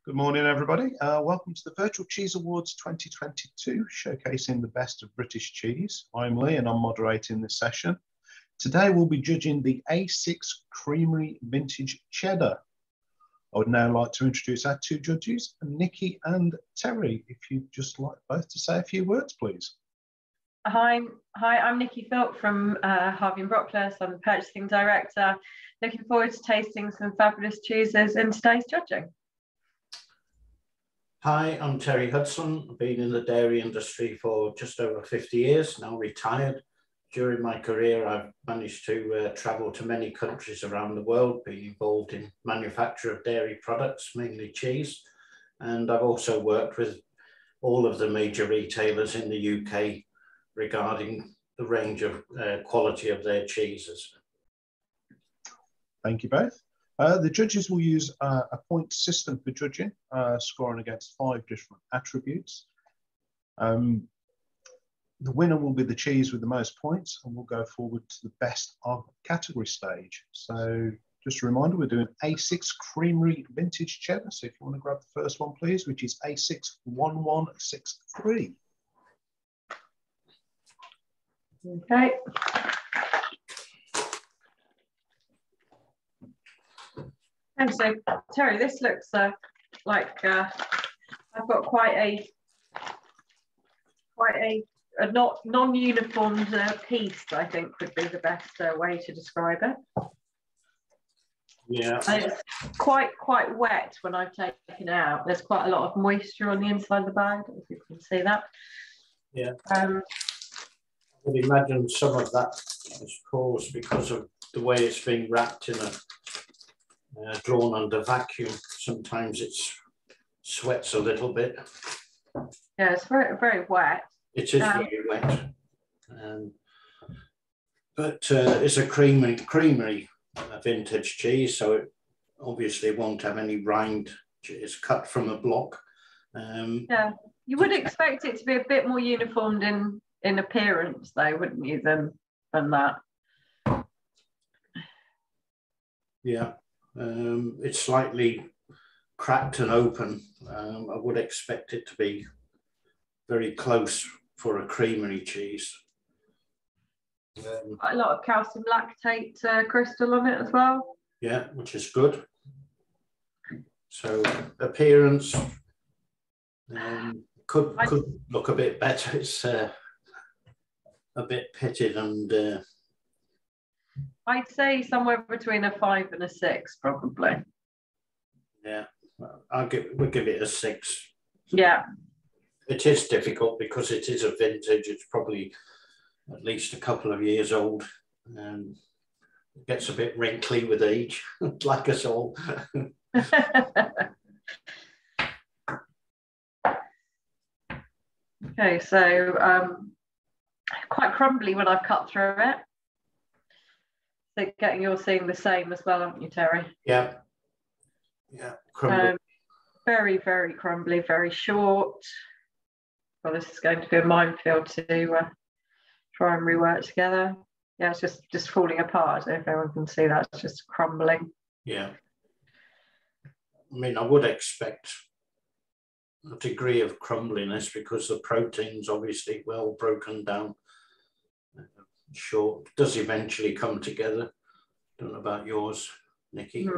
Good morning, everybody. Welcome to the Virtual Cheese Awards 2022, showcasing the best of British cheese. I'm Lee and I'm moderating this session. Today we'll be judging the A6 Creamery Vintage Cheddar. I would now like to introduce our two judges, Nikki and Terry. If you'd just like both to say a few words, please. Hi, I'm Nikki Philp from Harvey and Brockler. I'm the Purchasing Director. Looking forward to tasting some fabulous cheeses in today's judging. Hi, I'm Terry Hudson. I've been in the dairy industry for just over 50 years, now retired. During my career, I've managed to travel to many countries around the world, being involved in manufacture of dairy products, mainly cheese. And I've also worked with all of the major retailers in the UK regarding the range of quality of their cheeses. Thank you both. The judges will use a point system for judging, scoring against 5 different attributes. The winner will be the cheese with the most points, and we'll go forward to the best of category stage. So just a reminder, we're doing A6 Creamery Vintage Cheddar. So if you want to grab the first one, please, which is A61163. Okay. And so, Terry, this looks like I've got quite a not non-uniformed piece. I think would be the best way to describe it. Yeah, and it's quite wet when I've taken it out. There's quite a lot of moisture on the inside of the bag, if you can see that. Yeah. I would imagine some of that is caused because of the way it's being wrapped in a drawn under vacuum. Sometimes it sweats a little bit. Yeah, it's very wet. It is very wet. But it's a creamery vintage cheese, so it obviously won't have any rind. It's cut from a block. Yeah, you would expect it to be a bit more uniformed in appearance, though, wouldn't you, than that? Yeah. It's slightly cracked and open. I would expect it to be very close for a creamery cheese. Quite a lot of calcium lactate crystal on it as well. Yeah, which is good. So appearance could look a bit better. It's a bit pitted and I'd say somewhere between a 5 and a 6, probably. Yeah, we'll give it a 6. Yeah. It is difficult because it is a vintage. It's probably at least a couple of years old. It gets a bit wrinkly with age, like us all. Okay, so quite crumbly when I've cut through it. So you're seeing the same as well, aren't you, Terry? Yeah. Yeah, crumbly. Very crumbly, very short. Well, this is going to be a minefield to try and rework together. Yeah, it's just falling apart. I don't know if everyone can see that. It's just crumbling. Yeah. I mean, I would expect a degree of crumbliness because the protein's obviously well broken down. Short does eventually come together. Don't know about yours, Nikki.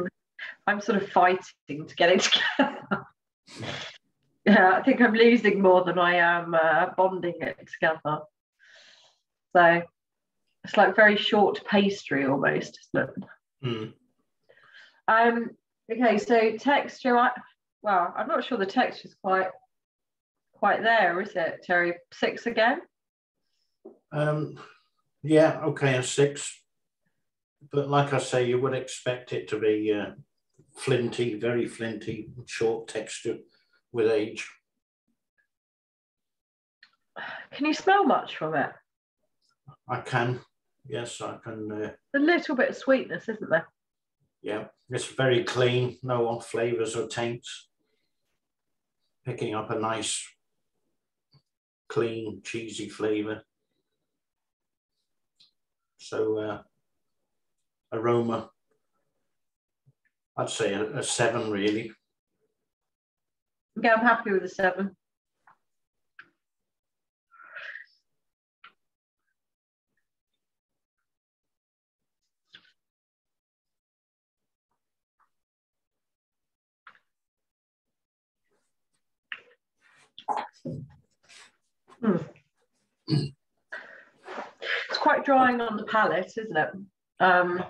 I'm sort of fighting to get it together. Yeah, I think I'm losing more than I am bonding it together. So it's like very short pastry almost, isn't it? Okay, so texture. I'm not sure the texture's quite there, is it, Terry? 6 again? Yeah, okay, a 6. But like I say, you would expect it to be flinty, very flinty, short texture with age. Can you smell much from it? I can, yes, I can. A little bit of sweetness, isn't there? Yeah, it's very clean, no off flavours or taints. Picking up a nice, clean, cheesy flavour. So aroma, I'd say a 7 really. Yeah, I'm happy with the 7. It's quite drying on the palate, isn't it? Again,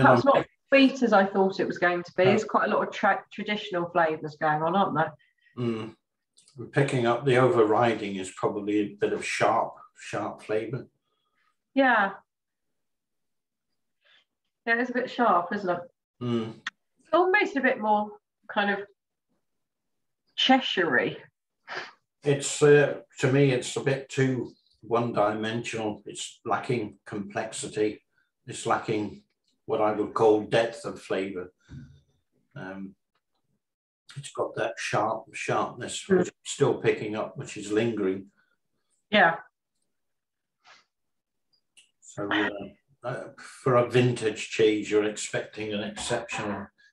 perhaps not sweet as I thought it was going to be. There's quite a lot of traditional flavours going on, aren't there? I'm picking up the overriding is probably a bit of sharp flavour. Yeah. Yeah, it's a bit sharp, isn't it? It's almost a bit more kind of Cheshire-y. It's to me, it's a bit too one-dimensional. It's lacking complexity. It's lacking what I would call depth of flavour. It's got that sharpness, which I'm still picking up, which is lingering. Yeah. So for a vintage cheese, you're expecting an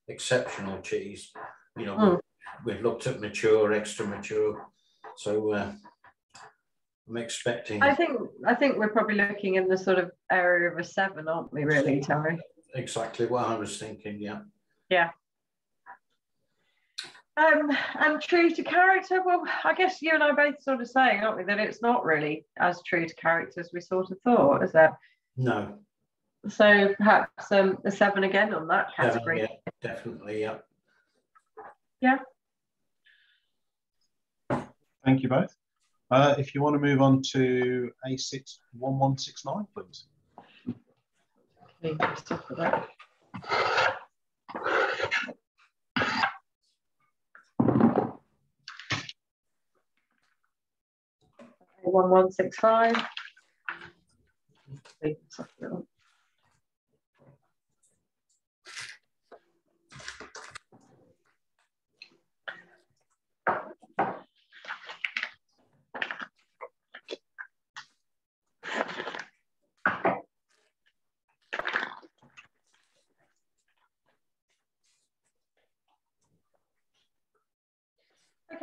exceptional cheese. You know, we've looked at mature, extra mature. So I'm expecting. I think we're probably looking in the sort of area of a 7, aren't we? Really, Terry? Exactly what I was thinking. Yeah. Yeah. And true to character, well, I guess you and I both sort of saying, aren't we, that it's not really as true to character as we sort of thought, is that? No. So perhaps a 7 again on that category. Yeah, definitely, yeah. Yeah. Thank you both. If you want to move on to A61169, please. Stop with that. 1165.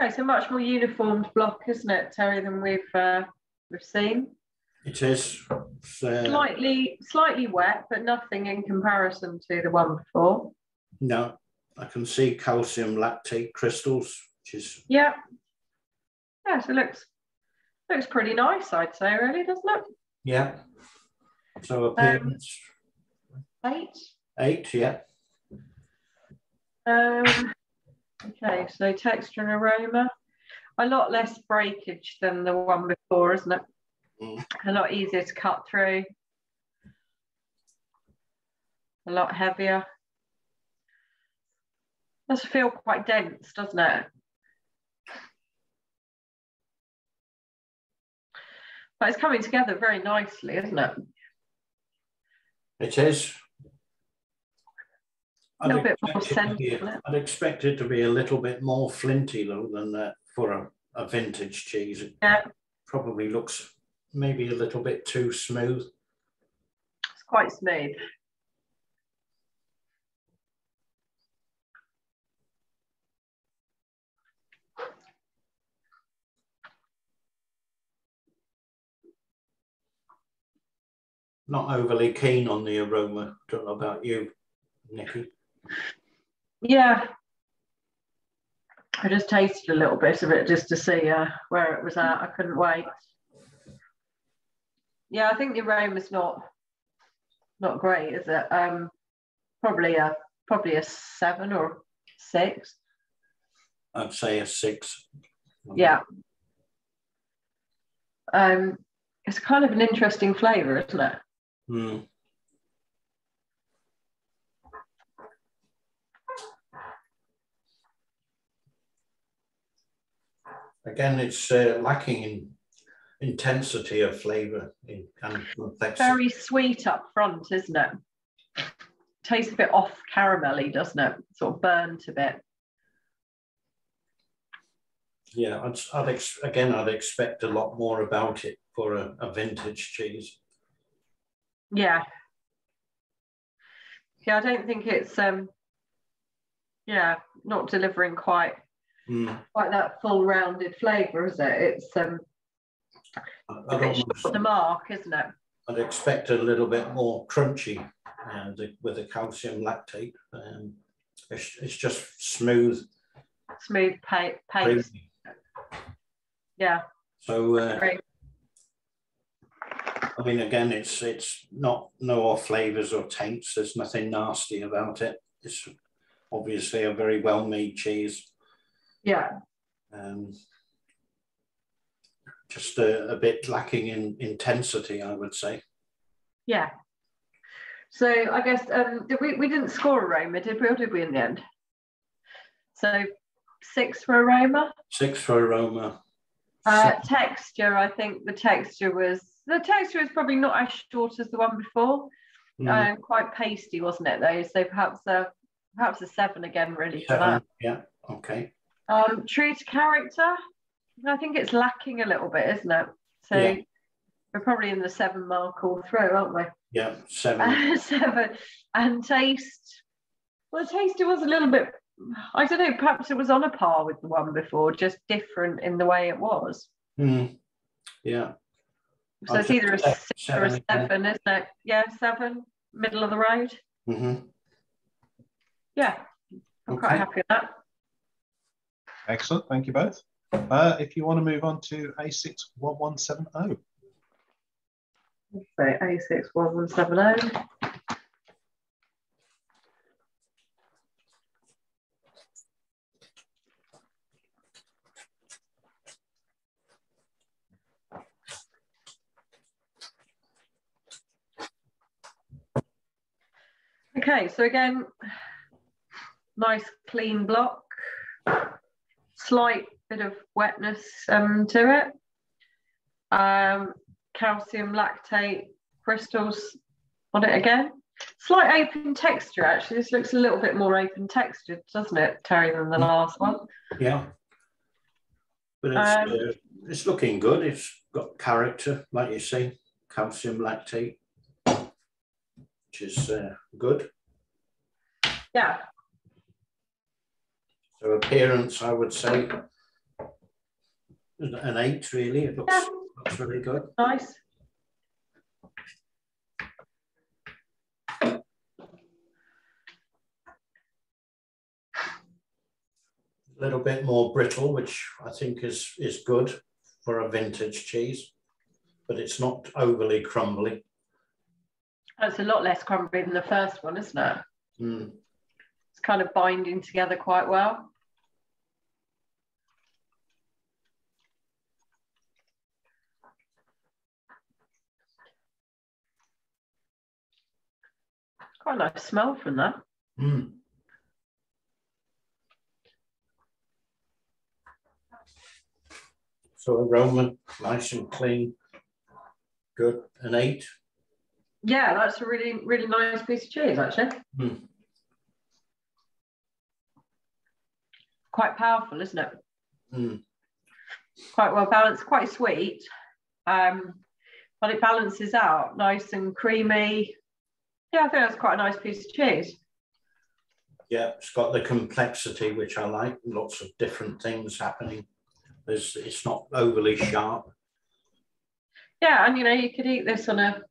Okay, so much more uniformed block, isn't it, Terry, than we've seen? It is. Slightly wet, but nothing in comparison to the one before. No, I can see calcium lactate crystals, which is... Yeah. Yeah, so it looks pretty nice, I'd say, really, doesn't it? Yeah. So appearance... 8. 8, yeah. Okay, so texture and aroma. A lot less breakage than the one before, isn't it? A lot easier to cut through. A lot heavier. Does feel quite dense, doesn't it? But it's coming together very nicely, isn't it? It is. A little bit more scent. I'd expect it to be a little bit more flinty, though, than that for a vintage cheese. It probably looks maybe a little bit too smooth. It's quite smooth. Not overly keen on the aroma. Don't know about you, Nikki. Yeah. I just tasted a little bit of it just to see where it was at. I couldn't wait. Yeah, I think the aroma's not great, is it? Probably a 7 or 6. I'd say a 6. Yeah. It's kind of an interesting flavour, isn't it? Again, it's lacking in intensity of flavour and complexity. Very sweet up front, isn't it? Tastes a bit off caramelly, doesn't it? Sort of burnt a bit. Yeah, I'd expect a lot more about it for a vintage cheese. Yeah. Yeah, I don't think it's not delivering quite quite that full rounded flavour, is it? It's a bit short of the mark, isn't it? I'd expect a little bit more crunchy with the calcium lactate. It's just smooth. Smooth paste. Yeah. So, I mean, again, it's not no off flavours or taints. There's nothing nasty about it. It's obviously a very well-made cheese. Yeah. Just a bit lacking in intensity, I would say. Yeah. So I guess we didn't score aroma, did we? Or did we in the end? So 6 for aroma. 6 for aroma. Texture, I think the texture was probably not as short as the one before. Quite pasty, wasn't it? Though, so perhaps a 7 again, really, 7, for that. Yeah. Okay. True to character, I think it's lacking a little bit, isn't it? So yeah. We're probably in the 7 mark all through, aren't we? Yeah, 7. 7. And taste. Well, the taste, it was a little bit, I don't know, perhaps it was on a par with the one before, just different in the way it was. Yeah. So it's either a 6 or a 7, isn't it? Yeah, 7, middle of the road. Yeah, I'm quite happy with that. Excellent, thank you both. If you want to move on to A61170. So A61170. Okay, so again, nice clean block, slight bit of wetness to it, calcium lactate crystals on it again. Slight open texture, actually. This looks a little bit more open textured, doesn't it, Terry, than the last one? Yeah, but it's looking good. It's got character, like you say, calcium lactate, which is good. Yeah. So appearance, I would say, an 8, really. It looks really good. Nice. A little bit more brittle, which I think is good for a vintage cheese, but it's not overly crumbly. It's a lot less crumbly than the first one, isn't it? It's kind of binding together quite well. Quite a nice smell from that. So aroma, nice and clean, good, an 8. Yeah, that's a really, really nice piece of cheese, actually. Quite powerful, isn't it? Quite well balanced, quite sweet, but it balances out, nice and creamy. Yeah, I think that's quite a nice piece of cheese. Yeah, it's got the complexity, which I like, lots of different things happening. It's not overly sharp. Yeah, and you could eat this on a,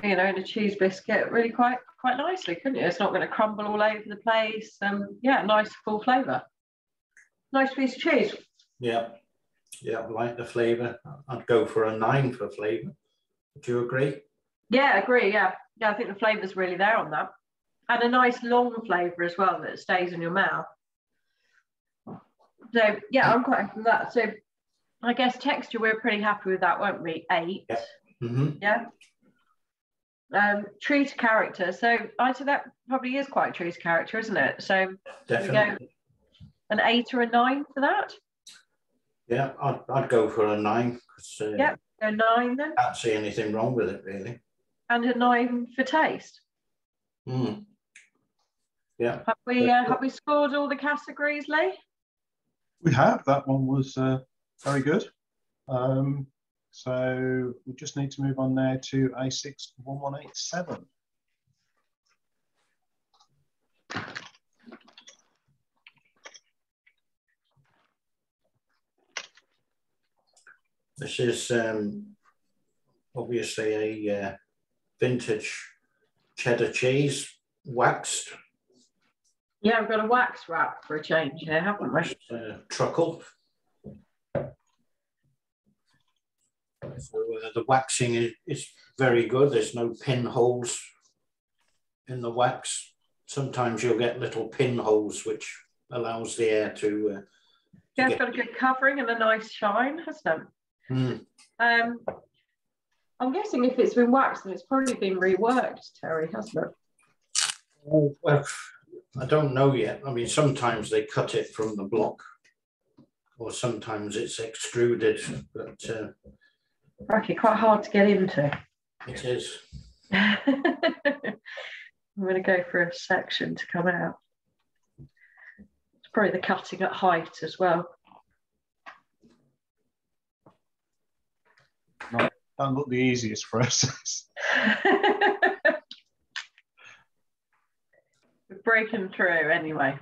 in a cheese biscuit really quite nicely, couldn't you? It's not going to crumble all over the place. Yeah, nice full flavour. Nice piece of cheese. Yeah, I like the flavour. I'd go for a 9 for flavour. Would you agree? Yeah, I agree. Yeah, I think the flavour's really there on that, and a nice long flavour as well that stays in your mouth. So yeah, I'm quite happy with that. So I guess texture, we're pretty happy with that, weren't we? 8. Yeah. Yeah. True to character. So I'd say that probably is quite true to character, isn't it? So definitely. An 8 or a 9 for that? Yeah, I'd go for a 9. Yeah, a 9 then. Can't see anything wrong with it, really. And a 9 for taste. Yeah. Have we scored all the categories, Lee? We have. That one was very good. So we just need to move on now to A61187. This is obviously a vintage cheddar cheese, waxed. Yeah, we've got a wax wrap for a change here, haven't we? Truckle. So the waxing is very good. There's no pinholes in the wax. Sometimes you'll get little pinholes, which allows the air to yeah, it's got a good covering and a nice shine, hasn't it? Mm. I'm guessing if it's been waxed, then it's probably been reworked, Terry, hasn't it? Oh, well, I don't know yet. I mean, sometimes they cut it from the block, or sometimes it's extruded, but Right, quite hard to get into. it is. I'm going to go for a section to come out. It's probably the cutting at height as well. Not the easiest process. We're breaking through anyway.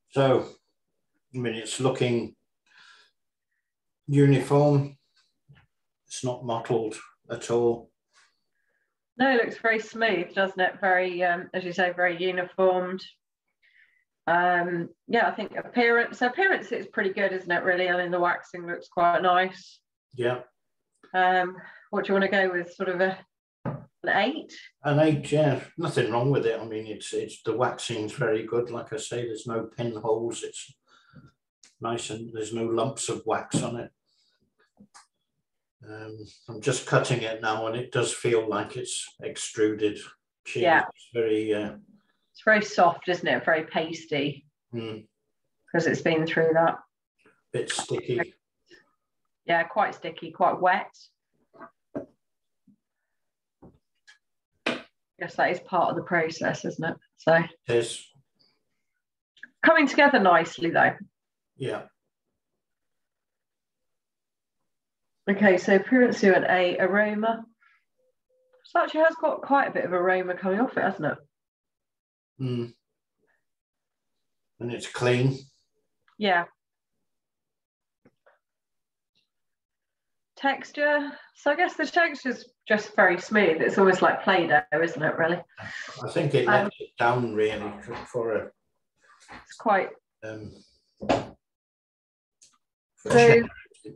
So, I mean, it's looking uniform. It's not mottled at all. No, it looks very smooth, doesn't it? Very, as you say, very uniformed. Yeah, I think appearance is pretty good, isn't it, really? I mean, the waxing looks quite nice. Yeah. What do you want to go with? Sort of an 8? An 8, yeah. Nothing wrong with it. I mean, it's the waxing's very good. Like I say, there's no pinholes. It's nice and there's no lumps of wax on it. I'm just cutting it now, and it does feel like it's extruded cheese. Yeah. It's very soft, isn't it? Very pasty. Because it's been through that. Bit sticky. Yeah, quite sticky, quite wet. Guess that is part of the process, isn't it? So it is. Coming together nicely, though. Yeah. Okay, so appearance to an 8, aroma. So actually has got quite a bit of aroma coming off it, hasn't it? And it's clean. Yeah. Texture. So I guess the texture's just very smooth. It's almost like Play-Doh, isn't it, really? I think it lets it down really for a... It's quite... it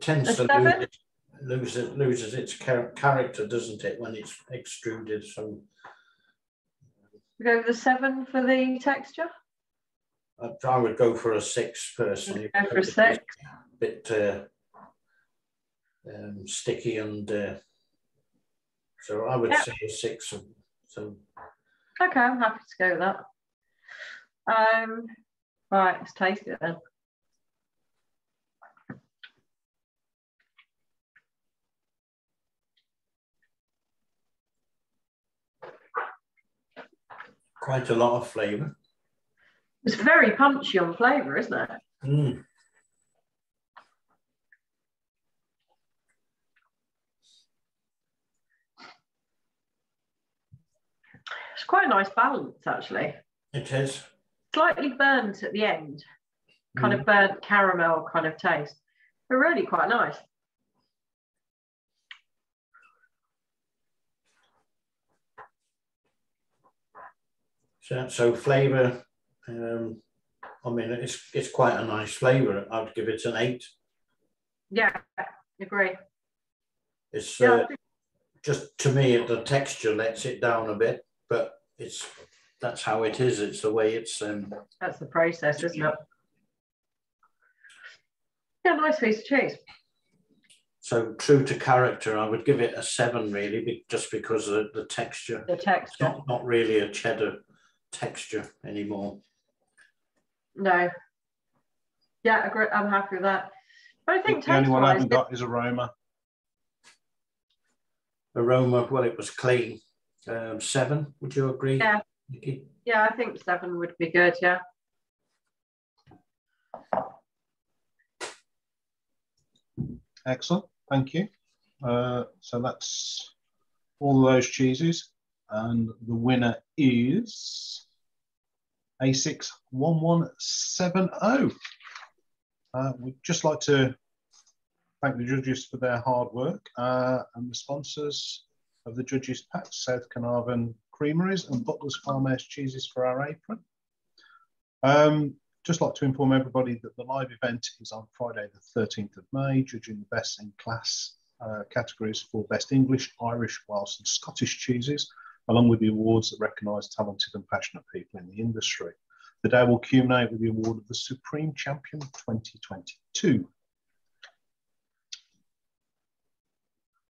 tends to loses its character, doesn't it, when it's extruded? So we go with a 7 for the texture. I would go for a 6 personally. Go for a 6. A bit sticky and so I would say a 6. So okay, I'm happy to go with that. Right, let's taste it then. Quite a lot of flavour. It's very punchy on flavour, isn't it? It's quite a nice balance, actually. It is. Slightly burnt at the end, kind of burnt caramel kind of taste, but really quite nice. So flavour, I mean, it's quite a nice flavour. I'd give it an 8. Yeah, agree. It's just, to me, the texture lets it down a bit, but that's how it is. It's the way it's... that's the process, isn't it? Yeah, nice piece of cheese. So true to character, I would give it a 7, really, just because of the texture. The texture. It's not really a cheddar texture anymore. No. Yeah, agree. I'm happy with that. But I think the only one I haven't got is aroma. Aroma, well, it was clean. 7, would you agree? Yeah. Nikki? Yeah, I think 7 would be good, yeah. Excellent, thank you. So that's all of those cheeses, and the winner is A61170. We'd just like to thank the judges for their hard work and the sponsors of the judges pack, South Carnarvon Creameries and Butler's Farmhouse Cheeses for our apron. Just like to inform everybody that the live event is on Friday the 13th of May, judging the best in class categories for best English, Irish, Welsh and Scottish cheeses, along with the awards that recognise talented and passionate people in the industry. The day will culminate with the award of the Supreme Champion 2022.